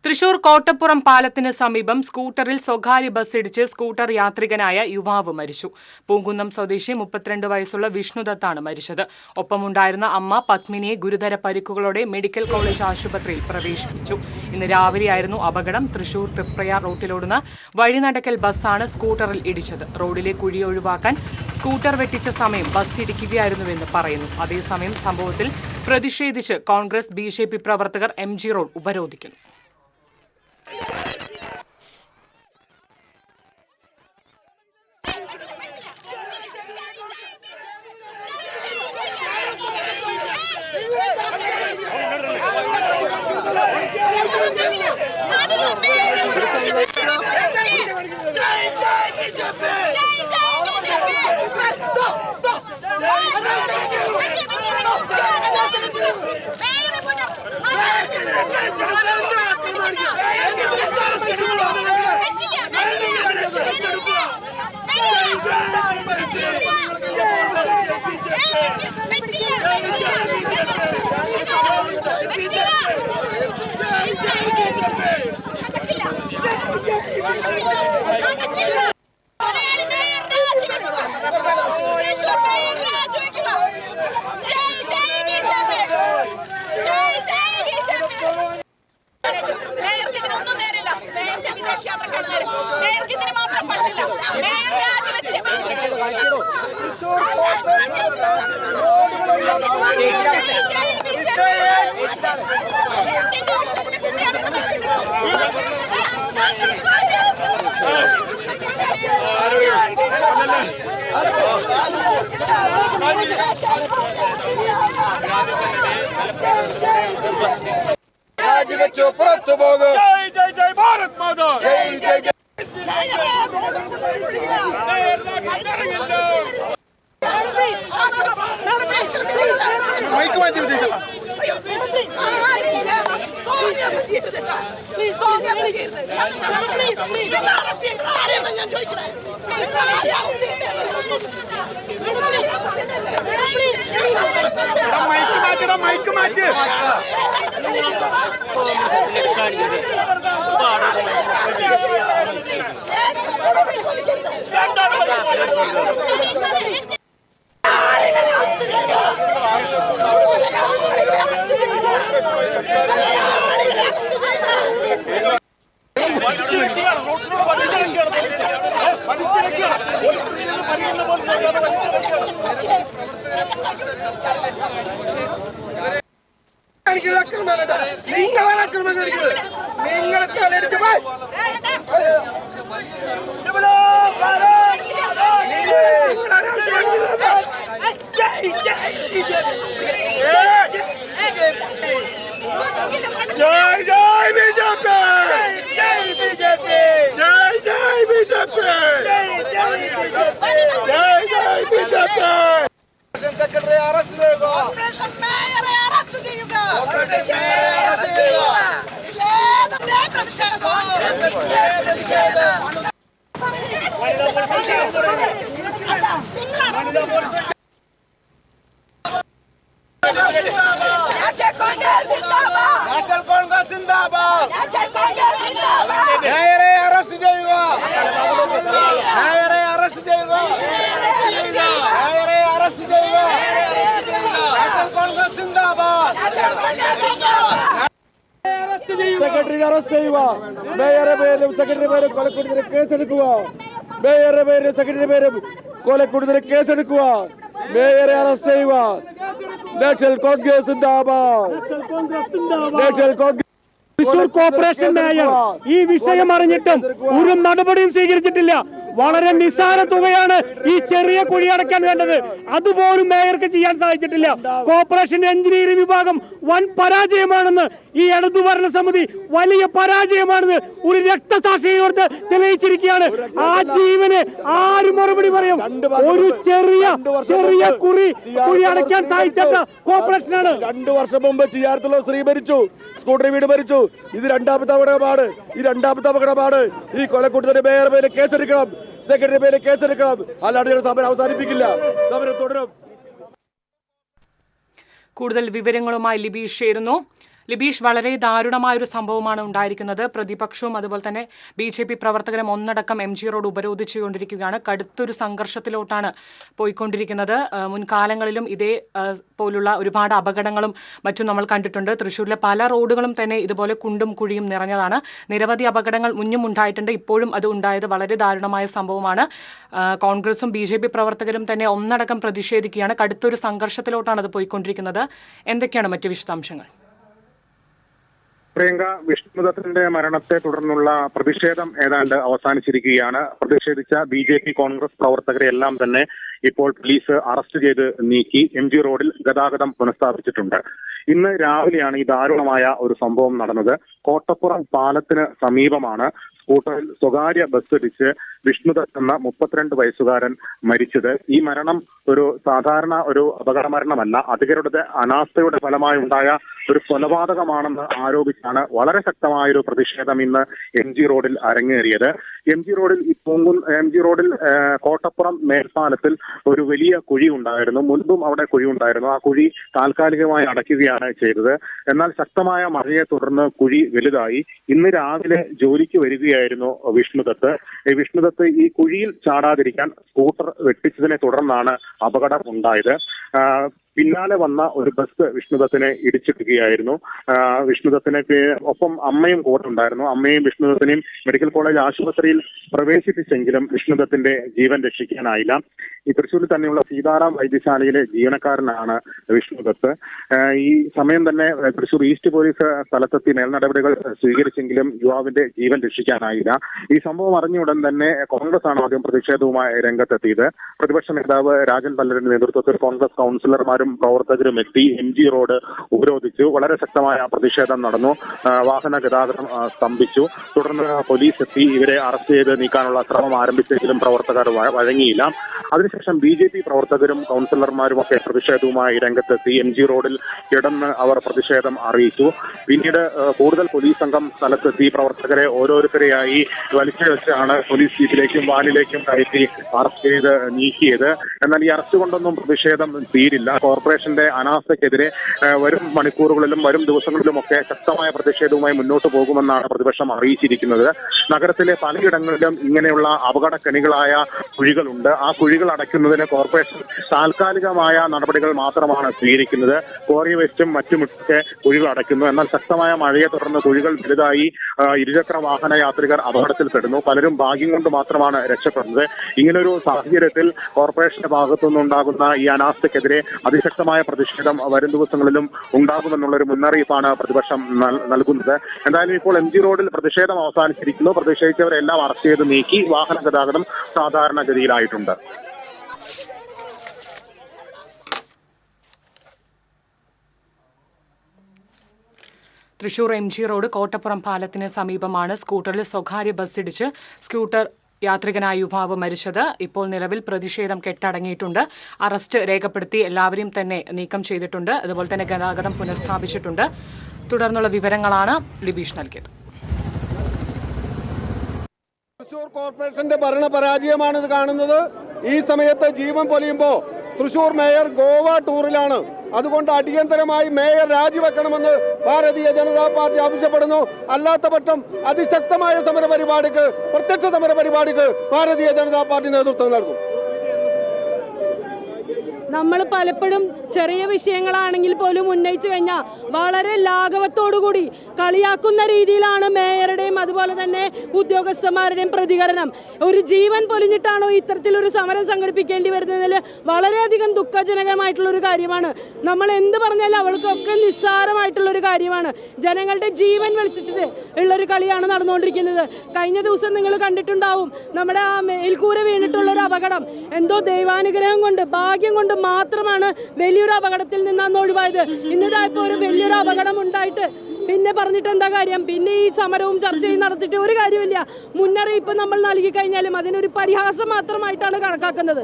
തൃശൂർ കോട്ടപ്പുറം പാലത്തിന് സമീപം സ്കൂട്ടറിൽ സ്വകാര്യ ബസ്സിടിച്ച് സ്കൂട്ടർ യാത്രികനായ യുവാവ് മരിച്ചു. പൂങ്കുന്നം സ്വദേശി 32 വയസ്സുള്ള വിഷ്ണുദത്താണ് മരിച്ചത്. ഒപ്പമുണ്ടായിരുന്ന അമ്മ പത്മിനിയെ ഗുരുതര പരിക്കുകളോടെ മെഡിക്കൽ കോളേജ് ആശുപത്രിയിൽ പ്രവേശിപ്പിച്ചു. ഇന്ന് രാവിലെയായിരുന്നു അപകടം. തൃശൂർ തൃപ്രയാർ റൂട്ടിലോടുന്ന വഴിനടക്കൽ ബസ്സാണ് സ്കൂട്ടറിൽ ഇടിച്ചത്. റോഡിലെ കുഴി ഒഴിവാക്കാൻ സ്കൂട്ടർ വെട്ടിച്ച സമയം ബസ് ഇടിക്കുകയായിരുന്നുവെന്ന് പറയുന്നു. അതേസമയം സംഭവത്തിൽ പ്രതിഷേധിച്ച് കോൺഗ്രസ് ബിജെപി പ്രവർത്തകർ MG റോഡ് ഉപരോധിക്കുന്നു. സെക്രട്ടറി അറസ്റ്റ് ചെയ്യുക. മേയറുടെ പേരിലും സെക്രട്ടറി പേരും കൊലക്കുറ്റത്തിന് കേസെടുക്കുക. മേയറുടെ പേരിലും സെക്രട്ടറി പേരും കൊലക്കുറ്റത്തിന് കേസെടുക്കുക. മേയറെ അറസ്റ്റ് ചെയ്യുക. നാഷണൽ കോൺഗ്രസ് സിന്ദാബാദ്. National Congress. Thrissur corporation mayor ഈ വിഷയം അറിഞ്ഞിട്ടും ഒരു നടപടിയും സ്വീകരിച്ചിട്ടില്ല. വളരെ നിസ്സാര തുകയാണ് ഈ ചെറിയ കുഴി അടയ്ക്കാൻ വേണ്ടത്. അതുപോലും മേയർക്ക് ചെയ്യാൻ സാധിച്ചിട്ടില്ല. കോർപ്പറേഷൻ എഞ്ചിനീയറിംഗ് വിഭാഗം വൻ പരാജയമാണെന്ന് ഈ ഇടതുഭരണ സമിതി വലിയ പരാജയമാണെന്ന് ഒരു രക്തസാക്ഷിയോട് തെളിയിച്ചിരിക്കുകയാണ്. ആ ജീവന് ആര് മറുപടി പറയും? ഒരു ചെറിയ കുഴി അടയ്ക്കാൻ സാധിച്ച കോർപ്പറേഷനാണ്. 2 വർഷം മുമ്പ് ചെയ്യാത്തുള്ള സ്ത്രീ ഭരിച്ചു, സ്കൂട്ടർ വീട് ഭരിച്ചു. ഇത് രണ്ടാമത്തെ അപകടമാണ്. ഈ കൊലക്കൂട്ടത്തിന്റെ മേയർ പേര് കേസെടുക്കണം, സെക്രട്ടറി പേര് കേസെടുക്കണം. അല്ലാണ്ട് സമരം അവസാനിപ്പിക്കില്ല, സമരം തുടരും. കൂടുതൽ വിവരങ്ങളുമായി ലിബീഷ് ചേരുന്നു. ലിബീഷ്, വളരെ ദാരുണമായൊരു സംഭവമാണ് ഉണ്ടായിരിക്കുന്നത്. പ്രതിപക്ഷവും അതുപോലെ തന്നെ BJP പ്രവർത്തകരും ഒന്നടക്കം MG റോഡ് ഉപരോധിച്ചുകൊണ്ടിരിക്കുകയാണ്. കടുത്തൊരു സംഘർഷത്തിലോട്ടാണ് പോയിക്കൊണ്ടിരിക്കുന്നത്. മുൻകാലങ്ങളിലും ഇതേ പോലുള്ള ഒരുപാട് അപകടങ്ങളും മറ്റും നമ്മൾ കണ്ടിട്ടുണ്ട്. തൃശ്ശൂരിലെ പല റോഡുകളും തന്നെ ഇതുപോലെ കുണ്ടും കുഴിയും നിറഞ്ഞതാണ്. നിരവധി അപകടങ്ങൾ മുന്നും ഉണ്ടായിട്ടുണ്ട്. ഇപ്പോഴും അത് ഉണ്ടായത് വളരെ ദാരുണമായ സംഭവമാണ്. കോൺഗ്രസും BJP പ്രവർത്തകരും തന്നെ ഒന്നടക്കം പ്രതിഷേധിക്കുകയാണ്. കടുത്തൊരു സംഘർഷത്തിലോട്ടാണ് അത് പോയിക്കൊണ്ടിരിക്കുന്നത്. എന്തൊക്കെയാണ് മറ്റു വിശദാംശങ്ങൾ? പ്രിയങ്ക, വിഷ്ണുദത്തിന്റെ മരണത്തെ തുടർന്നുള്ള പ്രതിഷേധം ഏതാണ്ട് അവസാനിച്ചിരിക്കുകയാണ്. പ്രതിഷേധിച്ച BJP കോൺഗ്രസ് പ്രവർത്തകരെ എല്ലാം തന്നെ ഇപ്പോൾ പോലീസ് അറസ്റ്റ് ചെയ്ത് നീക്കി MG റോഡിൽ ഗതാഗതം പുനഃസ്ഥാപിച്ചിട്ടുണ്ട്. ഇന്ന് രാവിലെയാണ് ഈ ദാരുണമായ ഒരു സംഭവം നടന്നത്. കോട്ടപ്പുറം പാലത്തിന് സമീപമാണ് സ്കൂട്ടറിൽ സ്വകാര്യ ബസ് ഇടിച്ച് വിഷ്ണുദത്ത് എന്ന 32 വയസ്സുകാരൻ മരിച്ചത്. ഈ മരണം ഒരു സാധാരണ ഒരു അപകട മരണമല്ല, അധികൃതരുടെ അനാസ്ഥയുടെ ഫലമായി ഉണ്ടായ ഒരു കൊലപാതകമാണെന്ന് ആരോപിച്ചാണ് വളരെ ശക്തമായൊരു പ്രതിഷേധം ഇന്ന് MG റോഡിൽ അരങ്ങേറിയത്. MG റോഡിൽ കോട്ടപ്പുറം മേൽപ്പാലത്തിൽ ഒരു വലിയ കുഴി ഉണ്ടായിരുന്നു. മുൻപും അവിടെ കുഴി ഉണ്ടായിരുന്നു. ആ കുഴി താൽക്കാലികമായി അടയ്ക്കുകയാണ് ചെയ്തത്. എന്നാൽ ശക്തമായ മഴയെ തുടർന്ന് കുഴി വലുതായി. ഇന്ന് രാവിലെ ജോലിക്ക് വരികയായിരുന്നു വിഷ്ണുദത്ത് ഈ കുഴിയിൽ ചാടാതിരിക്കാൻ സ്കൂട്ടർ വെട്ടിച്ചതിനെ തുടർന്നാണ് അപകടം ഉണ്ടായത്. പിന്നാലെ വന്ന ഒരു ബസ് വിഷ്ണുദത്തിനെ ഇടിച്ചിടുകയായിരുന്നു. വിഷ്ണുദത്തിനെ ഒപ്പം അമ്മയും കൂടെ ഉണ്ടായിരുന്നു. അമ്മയും വിഷ്ണുദത്തിനെയും മെഡിക്കൽ കോളേജ് ആശുപത്രിയിൽ പ്രവേശിപ്പിച്ചെങ്കിലും വിഷ്ണുദത്തിന്റെ ജീവൻ രക്ഷിക്കാനായില്ല. ഈ തൃശ്ശൂരിൽ തന്നെയുള്ള സീതാറാം വൈദ്യശാലയിലെ ജീവനക്കാരനാണ് വിഷ്ണുദത്ത്. ഈ സമയം തന്നെ തൃശ്ശൂർ ഈസ്റ്റ് പോലീസ് സ്ഥലത്തെത്തി മേൽനടപടികൾ സ്വീകരിച്ചെങ്കിലും യുവാവിന്റെ ജീവൻ രക്ഷിക്കാനായില്ല. ഈ സംഭവം അറിഞ്ഞുടൻ തന്നെ കോൺഗ്രസ് ആണ് ആദ്യം പ്രതിഷേധവുമായി രംഗത്തെത്തിയത്. പ്രതിപക്ഷ നേതാവ് രാജൻ പല്ലരുടെ നേതൃത്വത്തിൽ കോൺഗ്രസ് കൗൺസിലർമാർ പ്രവർത്തകരും എത്തി MG റോഡ് ഉപരോധിച്ചു. വളരെ ശക്തമായ പ്രതിഷേധം നടന്നു. വാഹന ഗതാഗതം സ്തംഭിച്ചു. തുടർന്ന് പോലീസ് എത്തി ഇവരെ അറസ്റ്റ് ചെയ്ത് നീക്കാനുള്ള ശ്രമം ആരംഭിച്ചെങ്കിലും പ്രവർത്തകർ വഴങ്ങിയില്ല. അതിനുശേഷം BJP പ്രവർത്തകരും കൗൺസിലർമാരും ഒക്കെ പ്രതിഷേധവുമായി രംഗത്തെത്തി. MG റോഡിൽ കിടന്ന് അവർ പ്രതിഷേധം അറിയിച്ചു. പിന്നീട് കൂടുതൽ പോലീസ് സംഘം സ്ഥലത്തെത്തി പ്രവർത്തകരെ ഓരോരുത്തരെയായി വലിച്ചു വെച്ചാണ് പോലീസ് ജീപ്പിലേക്കും വാനിലേക്കും കയറ്റി അറസ്റ്റ് ചെയ്ത് നീക്കിയത്. എന്നാൽ ഈ അറസ്റ്റ് കൊണ്ടൊന്നും പ്രതിഷേധം തീരില്ല. കോർപ്പറേഷന്റെ അനാസ്ഥയ്ക്കെതിരെ വരും മണിക്കൂറുകളിലും വരും ദിവസങ്ങളിലുമൊക്കെ ശക്തമായ പ്രതിഷേധവുമായി മുന്നോട്ട് പോകുമെന്നാണ് പ്രതിപക്ഷം അറിയിച്ചിരിക്കുന്നത്. നഗരത്തിലെ പലയിടങ്ങളിലും ഇങ്ങനെയുള്ള അപകടക്കെണികളായ കുഴികളുണ്ട്. ആ കുഴികൾ അടയ്ക്കുന്നതിന് കോർപ്പറേഷൻ താൽക്കാലികമായ നടപടികൾ മാത്രമാണ് സ്വീകരിക്കുന്നത്. ക്വാറി വേസ്റ്റും മറ്റുമൊക്കെ കുഴികൾ അടയ്ക്കുന്നു. എന്നാൽ ശക്തമായ മഴയെ തുടർന്ന് കുഴികൾ വലുതായി ഇരുചക്ര വാഹന യാത്രികർ അപകടത്തിൽപ്പെടുന്നു. പലരും ഭാഗ്യം കൊണ്ട് മാത്രമാണ് രക്ഷപ്പെടുന്നത്. ഇങ്ങനൊരു സാഹചര്യത്തിൽ കോർപ്പറേഷന്റെ ഭാഗത്തുനിന്നുണ്ടാകുന്ന ഈ അനാസ്ഥയ്ക്കെതിരെ അതിശക്തമായ പ്രതിഷേധം വരും ദിവസങ്ങളിലും ഉണ്ടാകുമെന്നുള്ളൊരു മുന്നറിയിപ്പാണ് പ്രതിപക്ഷം നൽകുന്നത്. എന്തായാലും ഇപ്പോൾ MG റോഡിൽ പ്രതിഷേധം അവസാനിച്ചിരിക്കുന്നു. പ്രതിഷേധിച്ചവരെല്ലാം അറസ്റ്റ് ചെയ്ത് നീക്കി. വാഹന ഗതാഗതം സാധാരണഗതിയിലായിട്ടുണ്ട്. തൃശൂർ MG റോഡ് കോട്ടപ്പുറം പാലത്തിന് സമീപമാണ് സ്കൂട്ടറിൽ സ്വകാര്യ ബസ് ഇടിച്ച് സ്കൂട്ടർ യാത്രികനായ യുവാവ് മരിച്ചത്. ഇപ്പോൾ നിലവിൽ പ്രതിഷേധം കെട്ടടങ്ങിയിട്ടുണ്ട്. അറസ്റ്റ് രേഖപ്പെടുത്തി എല്ലാവരെയും തന്നെ നീക്കം ചെയ്തിട്ടുണ്ട്. അതുപോലെ തന്നെ ഗതാഗതം പുനഃസ്ഥാപിച്ചിട്ടുണ്ട്. തുടർന്നുള്ള വിവരങ്ങളാണ് ലിബീഷ് നൽകിയത്. തൃശൂർ കോർപ്പറേഷന്റെ ഭരണ പരാജയമാണ് ഇത് കാണുന്നത്. ഈ സമയത്ത് ജീവൻ പൊലിയുമ്പോൾ തൃശൂർ മേയർ ഗോവ ടൂറിലാണ്. അതുകൊണ്ട് അടിയന്തരമായി മേയർ രാജിവെക്കണമെന്ന് ഭാരതീയ ജനതാ പാർട്ടി ആവശ്യപ്പെടുന്നു. അല്ലാത്ത പക്ഷം അതിശക്തമായ സമരപരിപാടിക്ക്, പ്രത്യക്ഷ സമരപരിപാടിക്ക് ഭാരതീയ ജനതാ പാർട്ടി നേതൃത്വം നൽകും. നമ്മൾ പലപ്പോഴും ചെറിയ വിഷയങ്ങളാണെങ്കിൽ പോലും ഉന്നയിച്ചു കഴിഞ്ഞാൽ വളരെ ലാഘവത്തോടുകൂടി കളിയാക്കുന്ന രീതിയിലാണ് മേയറുടെയും അതുപോലെ തന്നെ ഉദ്യോഗസ്ഥന്മാരുടെയും പ്രതികരണം. ഒരു ജീവൻ പൊലിഞ്ഞിട്ടാണോ ഇത്തരത്തിലൊരു സമരം സംഘടിപ്പിക്കേണ്ടി വരുന്നതിൽ വളരെയധികം ദുഃഖജനകമായിട്ടുള്ളൊരു കാര്യമാണ്. നമ്മൾ എന്ത് പറഞ്ഞാലും അവൾക്കൊക്കെ നിസ്സാരമായിട്ടുള്ളൊരു കാര്യമാണ്. ജനങ്ങളുടെ ജീവൻ വെളിച്ചിട്ട് ഉള്ളൊരു കളിയാണ് നടന്നുകൊണ്ടിരിക്കുന്നത്. കഴിഞ്ഞ ദിവസം നിങ്ങൾ കണ്ടിട്ടുണ്ടാവും നമ്മുടെ ആ മേൽക്കൂര വീണിട്ടുള്ളൊരു അപകടം. എന്തോ ദൈവാനുഗ്രഹം കൊണ്ട്, ഭാഗ്യം കൊണ്ട് മാത്രമാണ് വലിയൊരു അപകടത്തിൽ നിന്നാണ് ഒഴിവായത്. ഇന്നിതായപ്പോൾ ഒരു വലിയൊരു അപകടം ഉണ്ടായിട്ട് പിന്നെ പറഞ്ഞിട്ട് എന്താ കാര്യം? പിന്നെ ഈ സമരവും ചർച്ചയും നടത്തിയിട്ട് ഒരു കാര്യമില്ല. മുന്നറിയിപ്പ് നമ്മൾ നൽകി കഴിഞ്ഞാലും അതിനൊരു പരിഹാസം മാത്രമായിട്ടാണ് കണക്കാക്കുന്നത്.